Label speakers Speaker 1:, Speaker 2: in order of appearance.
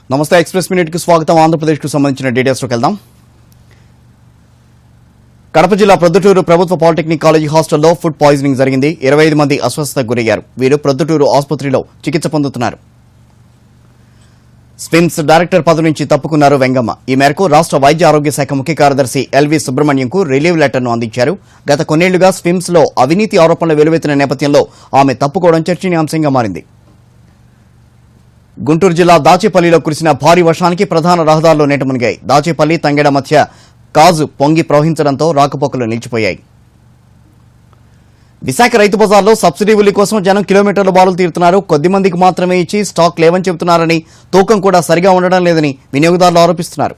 Speaker 1: నమస్తే express minute కి స్వాగతం. ఆంధ్రప్రదేశ్ కు సంబంధించిన డీటెయిల్స్ లోకి వెళ్దాం. కడప జిల్లా ప్రొద్దుటూరు ప్రభుత్వ పాలిటెక్నిక్ కాలేజీ హాస్టల్లో ఫుడ్ పాయిజనింగ్ జరిగింది. 25 మంది అస్వస్థతకు గురయ్యారు. వీరు ప్రొద్దుటూరు ఆసుపత్రిలో చికిత్స పొందుతున్నారు. స్విమ్స్ డైరెక్టర్ పదవి నుంచి తప్పుకున్నారు వెంగమ్మ. ఈ మేరకు రాష్ట్ర వైద్య ఆరోగ్య శాఖ ముఖ్య కార్యదర్శి ఎల్వి సుబ్రహ్మణ్యంకు రిలీవ్ లెటర్ను అందించారు. గత కొన్నేళ్లుగా స్విమ్స్ లో అవినీతి ఆరోపణలు వెలువెత్తిన నేపథ్యంలో ఆమె తప్పుకోవడం చర్చనీయాంశంగా మారింది. గుంటూరు జిల్లా దాచేపల్లిలో కురిసిన భారీ వర్షానికి ప్రధాన రహదారులు నీట మునిగాయి. దాచేపల్లి తంగెడ మధ్య కాజు పొంగి ప్రవహించడంతో రాకపోకలు నిలిచిపోయాయి. విశాఖ రైతు బజార్లో సబ్సిడీ ఉల్లి కోసం జనం కిలోమీటర్ల బారులు తీరుతున్నారు. కొద్ది మందికి మాత్రమే ఇచ్చి స్టాక్ లేవని చెబుతున్నారని, తూకం కూడా సరిగా ఉండడం లేదని వినియోగదారులు ఆరోపిస్తున్నారు.